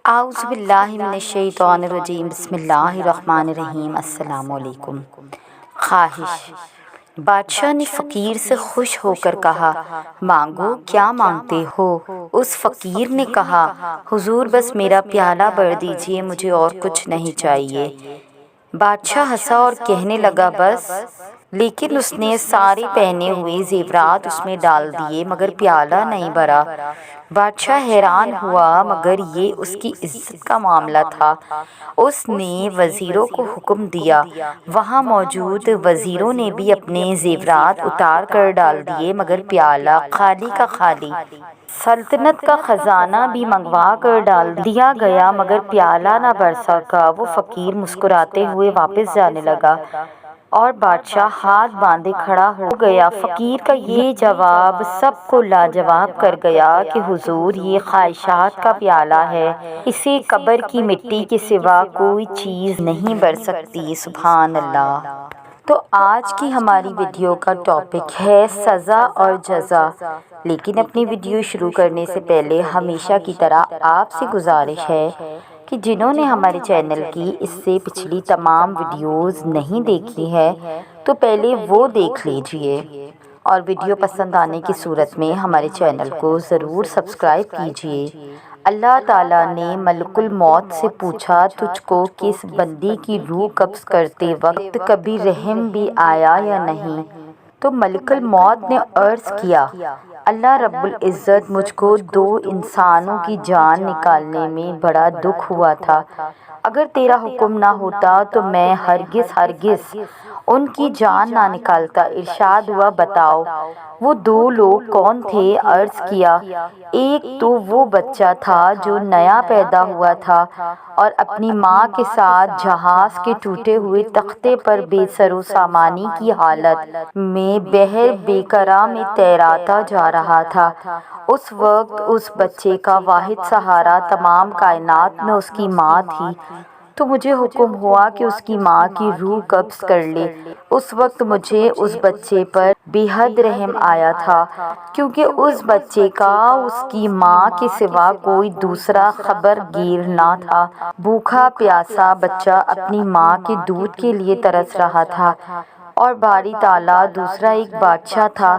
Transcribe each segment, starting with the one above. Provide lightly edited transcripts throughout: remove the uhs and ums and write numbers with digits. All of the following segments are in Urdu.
اعوذ باللہ من الشیطان الرجیم، بسم اللہ الرحمن الرحیم۔ السلام علیکم۔ خواہش۔ بادشاہ نے فقیر سے خوش ہو کر کہا، مانگو، کیا مانگتے ہو؟ اس فقیر نے کہا، حضور بس میرا پیالہ بھر دیجیے، مجھے اور کچھ نہیں چاہیے۔ بادشاہ ہنسا اور کہنے لگا، بس؟ لیکن اس نے سارے پہنے ہوئے زیورات اس میں ڈال دیے مگر پیالہ نہیں بھرا۔ بادشاہ حیران ہوا، مگر یہ اس کی عزت کا معاملہ تھا۔ اس نے وزیروں کو حکم دیا۔ وہاں موجود وزیروں نے بھی اپنے زیورات اتار کر ڈال دیے مگر پیالہ خالی کا خالی۔ سلطنت کا خزانہ بھی منگوا کر ڈال دیا گیا مگر پیالہ نہ بھر سکا۔ وہ فقیر مسکراتے ہوئے واپس جانے لگا اور بادشاہ ہاتھ باندھے کھڑا ہو گیا۔ فقیر کا یہ جواب سب کو لاجواب کر گیا کہ حضور، یہ خواہشات کا پیالہ ہے، اسے قبر کی مٹی کے سوا کوئی چیز نہیں بھر سکتی۔ سبحان اللہ۔ تو آج کی ہماری ویڈیو کا ٹاپک ہے سزا اور جزا۔ لیکن اپنی ویڈیو شروع کرنے سے پہلے ہمیشہ کی طرح آپ سے گزارش ہے کہ جنہوں نے ہمارے چینل کی اس سے پچھلی تمام ویڈیوز نہیں دیکھی ہے تو پہلے وہ دیکھ لیجئے، اور ویڈیو پسند آنے کی صورت میں ہمارے چینل کو ضرور سبسکرائب کیجئے۔ اللہ تعالیٰ نے ملک الموت سے پوچھا، تجھ کو کس بندی کی روح قبض کرتے وقت کبھی رحم بھی آیا یا نہیں؟ تو ملک الموت نے عرض کیا، اللہ رب العزت، مجھ کو 2 انسانوں کی جان نکالنے میں بڑا دکھ ہوا تھا، اگر تیرا حکم نہ ہوتا تو میں ہرگز ان کی جان نہ نکالتا۔ ارشاد ہوا، بتاؤ وہ 2 لوگ کون تھے؟ عرض کیا، ایک تو وہ بچہ تھا جو نیا پیدا ہوا تھا اور اپنی ماں کے ساتھ جہاز کے ٹوٹے ہوئے تختے پر بے سر و سامانی کی حالت میں بحر بیکراں میں تیراتا جا رہا تھا۔ اس وقت اس بچے کا واحد سہارا تمام کائنات میں اس کی ماں تھی۔ تو مجھے حکم ہوا کہ اس کی ماں کی روح قبض کر لے۔ اس وقت مجھے اس بچے پر بے حد رحم آیا تھا، کیونکہ اس بچے کا اس کی ماں کے سوا کوئی دوسرا خبر گیر نہ تھا۔ بھوکا پیاسا بچہ اپنی ماں کے دودھ کے لیے ترس رہا تھا، اور باری تعالیٰ دوسرا ایک بادشاہ تھا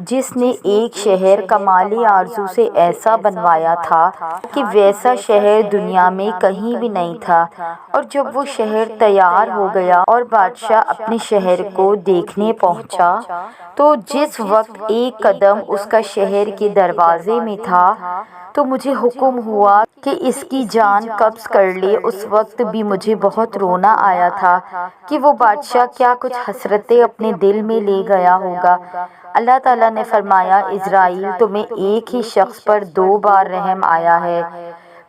جس نے ایک شہر کمال آرزو سے ایسا بنوایا تھا کہ ویسا شہر دنیا میں کہیں بھی نہیں تھا۔ اور جب وہ شہر تیار ہو گیا اور بادشاہ اپنے شہر کو دیکھنے پہنچا تو جس وقت ایک قدم اس کا شہر کے دروازے میں تھا تو مجھے حکم ہوا کہ اس کی جان قبض کر لے۔ اس وقت بھی مجھے بہت رونا آیا تھا کہ وہ بادشاہ کیا کچھ حسرتیں اپنے دل میں لے گیا ہوگا۔ اللہ تعالیٰ نے فرمایا، عزرائیل، تمہیں ایک ہی شخص پر 2 بار رحم آیا ہے،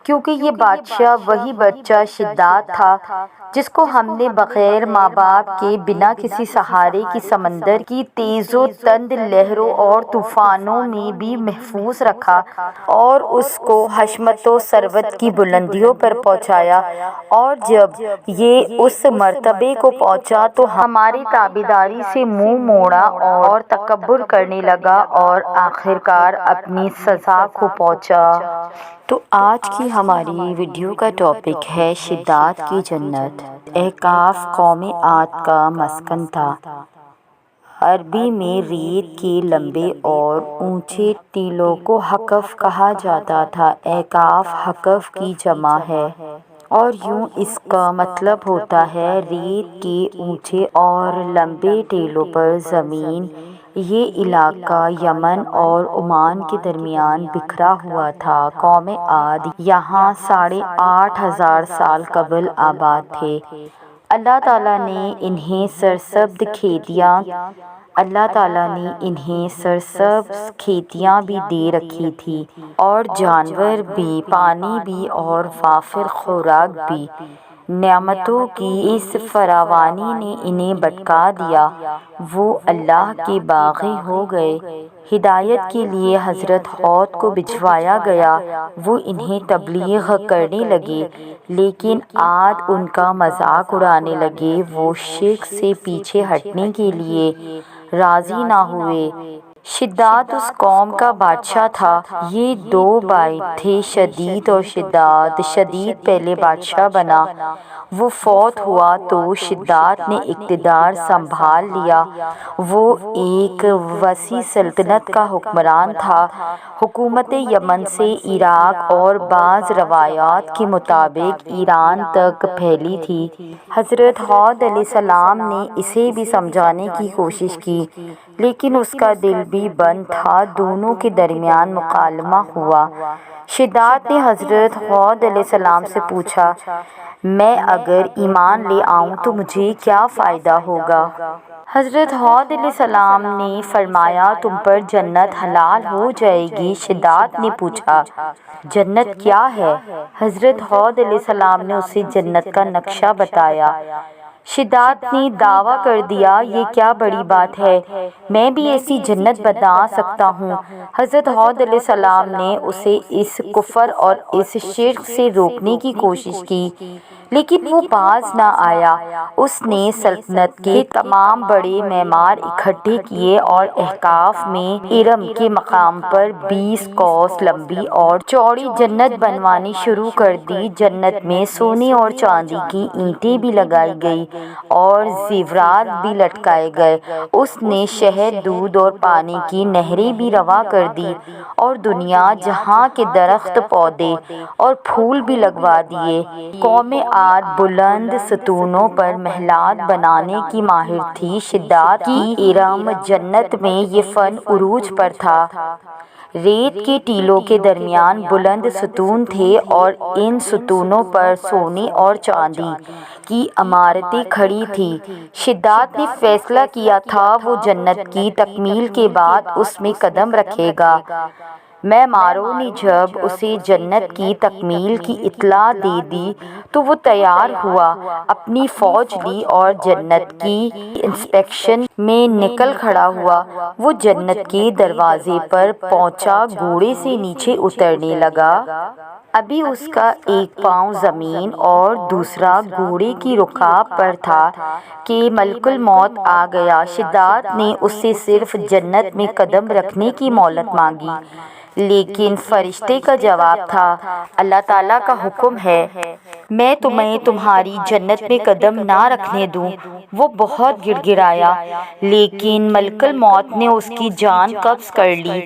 کیونکہ یہ بادشاہ وہی بچہ شداد تھا جس کو ہم نے بغیر ماں باپ کے بنا کسی سہارے کی سمندر کی تیز و تند لہروں اور طوفانوں میں بھی محفوظ رکھا اور اس کو حشمت و ثروت کی بلندیوں پر پہنچایا، اور جب یہ اس مرتبے کو پہنچا تو ہماری تابعداری سے منہ موڑا اور تکبر کرنے لگا اور آخرکار اپنی سزا کو پہنچا۔ تو آج کی ہماری ویڈیو کا ٹاپک ہے شداد کی جنت۔ احقاف قوم عاد کا مسکن تھا۔ عربی میں ریت کے لمبے اور اونچے ٹیلوں کو حقف کہا جاتا تھا۔ احقاف حقف کی جمع ہے اور یوں اس کا مطلب ہوتا ہے ریت کے اونچے اور لمبے ٹیلوں پر زمین۔ یہ علاقہ یمن اور عمان کے درمیان بکھرا ہوا تھا۔ قوم عاد یہاں 8,500 سال قبل آباد تھے۔ اللہ تعالیٰ نے انہیں سرسبز کھیتیاں بھی دے رکھی تھی اور جانور بھی، پانی بھی اور وافر خوراک بھی۔ نعمتوں کی اس فراوانی نے انہیں بھٹکا دیا، وہ اللہ کے باغی ہو گئے۔ ہدایت کے لیے حضرت ہود کو بھجوایا گیا، وہ انہیں تبلیغ کرنے لگے، لیکن عاد ان کا مذاق اڑانے لگے۔ وہ شرک سے پیچھے ہٹنے کے لیے راضی نہ ہوئے۔ شداد اس قوم کا بادشاہ تھا۔ یہ دو بھائی تھے، شدید اور شداد۔ شدید پہلے بادشاہ بنا، وہ فوت ہوا تو شداد نے اقتدار سنبھال لیا۔ وہ ایک وسیع سلطنت کا حکمران تھا۔ حکومت یمن سے عراق اور بعض روایات کے مطابق ایران تک پھیلی تھی۔ حضرت ہود علیہ السلام نے اسے بھی سمجھانے کی کوشش کی، لیکن اس کا دل بھی بند تھا۔ دونوں کے درمیان مکالمہ ہوا۔ شداد نے حضرت ہود علیہ السلام سے پوچھا، میں اگر ایمان لے آؤں تو مجھے کیا فائدہ ہوگا؟ حضرت ہود علیہ السلام نے فرمایا، تم پر جنت حلال ہو جائے گی۔ شداد نے پوچھا، جنت کیا ہے؟ حضرت ہود علیہ السلام نے اسے جنت کا نقشہ بتایا۔ شداد نے دعویٰ کر دیا، یہ کیا بڑی بات ہے، میں بھی ایسی جنت بنا سکتا ہوں۔ حضرت ہود علیہ السلام نے اسے اس کفر اور اس شرک سے روکنے کی کوشش کی، لیکن وہ باز نہ آیا۔ اس نے سلطنت کے تمام بڑے معمار اکٹھے کیے اور احقاف میں ارم کے مقام پر 20 کوس لمبی اور چوڑی جنت بنوانی شروع کر دی۔ جنت میں سونے اور چاندی کی اینٹیں بھی لگائی گئی اور زیورات بھی لٹکائے گئے۔ اس نے شہد، دودھ اور پانی کی نہریں بھی رواں کر دی اور دنیا جہاں کے درخت، پودے اور پھول بھی لگوا دیے۔ قوم عاد بلند ستونوں پر محلات بنانے کی ماہر تھی۔ شداد کی ارم جنت میں یہ فن عروج پر تھا۔ ریت کے ٹیلوں کے درمیان بلند ستون تھے اور ان ستونوں پر سونے اور چاندی کی عمارتیں کھڑی تھیں۔ شداد نے فیصلہ کیا تھا وہ جنت کی تکمیل کے بعد اس میں قدم رکھے گا۔ معماروں نے جب اسے جنت کی تکمیل کی اطلاع دے دی تو وہ تیار ہوا، اپنی فوج لی اور جنت کی انسپیکشن میں نکل کھڑا ہوا۔ وہ جنت کے دروازے پر پہنچا، گھوڑے سے نیچے اترنے لگا۔ ابھی اس کا ایک پاؤں زمین اور دوسرا گھوڑے کی رکاب پر تھا کہ ملک الموت آ گیا۔ شداد نے اس سے صرف جنت میں قدم رکھنے کی مہلت مانگی، لیکن فرشتے کا جواب تھا، اللہ تعالیٰ کا حکم ہے میں تمہیں تمہاری جنت میں قدم نہ رکھنے دوں۔ وہ بہت گڑ گڑایا، لیکن ملک الموت نے اس کی جان قبض کر لی۔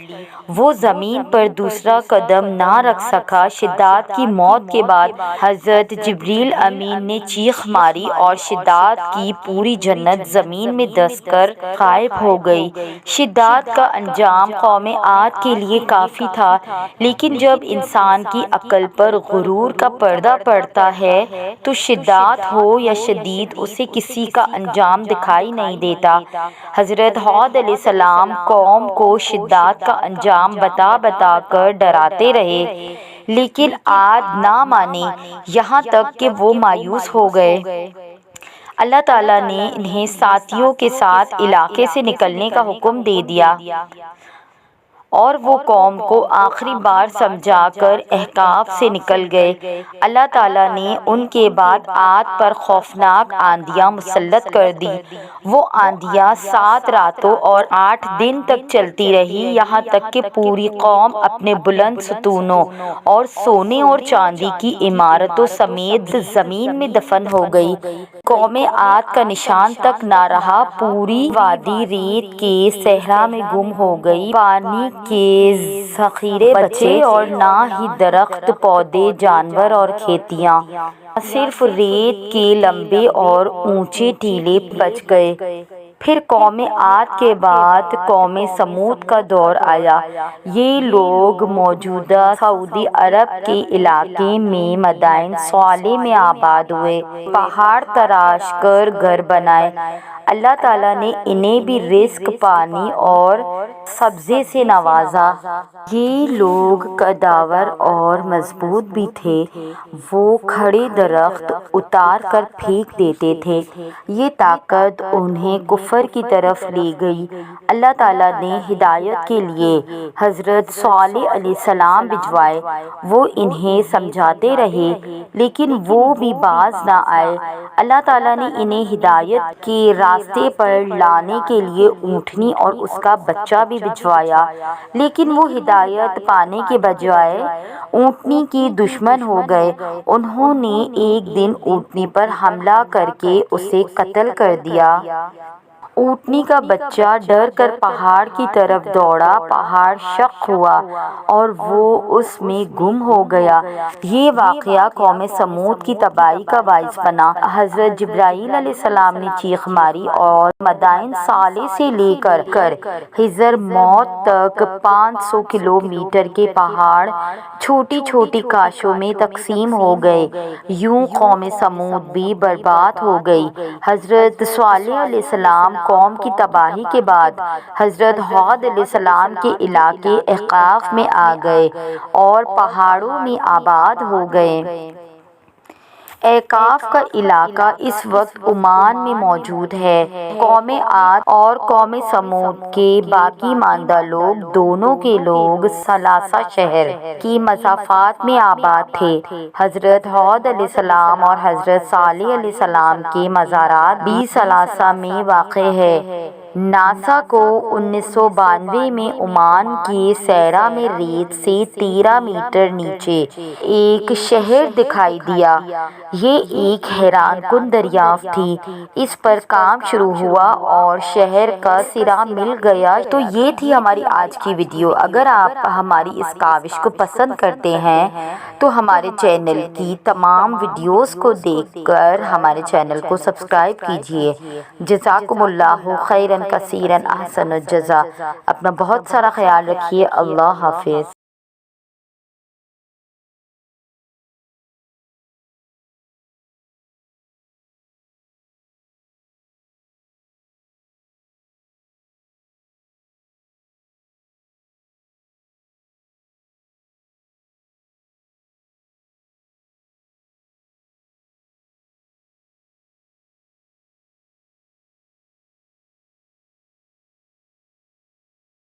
وہ زمین پر دوسرا قدم نہ رکھ سکا۔ شداد کی موت کے بعد حضرت جبریل امین نے چیخ ماری اور شداد کی پوری جنت زمین میں دس کر غائب ہو گئی۔ شداد کا انجام قوم عاد کے لیے کافی تھا، لیکن جب انسان کی عقل پر غرور کا پردہ پڑتا ہے تو شداد ہو یا شدید، اسے کسی کا انجام دکھائی نہیں دیتا۔ حضرت ہود علیہ السلام قوم کو شداد کا انجام بتا بتا کر ڈراتے رہے، لیکن عاد نہ مانے، یہاں تک کہ وہ مایوس ہو گئے۔ اللہ تعالیٰ نے انہیں ساتھیوں کے ساتھ علاقے سے نکلنے کا حکم دے دیا اور وہ قوم کو آخری بار سمجھا کر احقاف سے نکل گئے۔ اللہ تعالیٰ نے ان کے بعد عاد پر خوفناک آندیاں مسلط کر دی۔ وہ آندیاں 7 راتوں اور 8 دن تک چلتی رہی، یہاں تک کہ پوری قوم اپنے بلند ستونوں اور سونے اور چاندی کی عمارتوں سمیت زمین میں دفن ہو گئی۔ قوم عاد کا نشان تک نہ رہا، پوری وادی ریت کے صحرا میں گم ہو گئی۔ پانی کے ذخیرے بچے اور نہ ہی درخت، پودے، جانور اور کھیتیاں، صرف ریت کے لمبے اور اونچے ٹیلے بچ گئے۔ پھر قوم عاد کے بعد قوم سمود کا دور آیا۔ یہ لوگ موجودہ سعودی عرب کے علاقے میں مدائن صالح میں آباد ہوئے، پہاڑ تراش کر گھر بنائے۔ اللہ تعالیٰ نے انہیں بھی رزق، پانی اور سبزے سے نوازا۔ یہ لوگ قداور اور مضبوط بھی تھے، وہ کھڑے درخت اتار کر پھینک دیتے تھے۔ یہ طاقت انہیں کفر کی طرف لے گئی۔ اللہ تعالیٰ نے ہدایت کے لیے حضرت صالح علیہ السلام بھجوائے، وہ انہیں سمجھاتے رہے، لیکن وہ بھی باز نہ آئے۔ اللہ تعالیٰ نے انہیں ہدایت کے راستے پر لانے کے لیے اونٹنی اور اس کا بچہ بھی بھجوایا، لیکن وہ ہدایت پانے کے بجائے اونٹنی کے دشمن ہو گئے۔ انہوں نے ایک دن اونٹنی پر حملہ کر کے اسے قتل کر دیا۔ اونٹنی کا بچہ ڈر کر پہاڑ کی طرف دوڑا، پہاڑ شق ہوا اور وہ اس میں گم ہو گیا۔ یہ واقعہ قوم سمود کی تباہی کا باعث بنا۔ حضرت جبرائیل علیہ السلام نے چیخ ماری اور مدائن صالح سے لے کر حضر موت تک 500 کلومیٹر کے پہاڑ چھوٹی چھوٹی کاشوں میں تقسیم ہو گئے۔ یوں قوم سمود بھی برباد ہو گئی۔ حضرت صالح علیہ السلام قوم کی تباہی کے بعد حضرت ہود علیہ السلام کے علاقے احقاف میں آ گئے اور پہاڑوں میں آباد ہو گئے۔ احقاف کا علاقہ اس وقت عمان میں موجود ہے۔ قوم عاد اور قوم سمود کے باقی ماندہ لوگ دونوں کے لوگ ثلاثہ شہر کی مسافات میں آباد تھے۔ حضرت ہود علیہ السلام اور حضرت صالح علیہ السلام کے مزارات بھی ثلاثہ میں واقع ہے۔ ناسا کو 1992 میں عمان کے سیرا میں ریت سے 13 میٹر نیچے ایک شہر دکھائی دیا۔ یہ ایک حیران کن دریافت تھی۔ اس پر کام شروع ہوا اور شہر کا سرا مل گیا۔ تو یہ تھی ہماری آج کی ویڈیو۔ اگر آپ ہماری اس کاوش کو پسند کرتے ہیں تو ہمارے چینل کی تمام ویڈیوز کو دیکھ کر ہمارے چینل کو سبسکرائب کیجیے۔ جزاکم اللہ خیرا کثیرا، احسن الجزا۔ اپنا بہت سارا خیال رکھیے۔ اللہ حافظ۔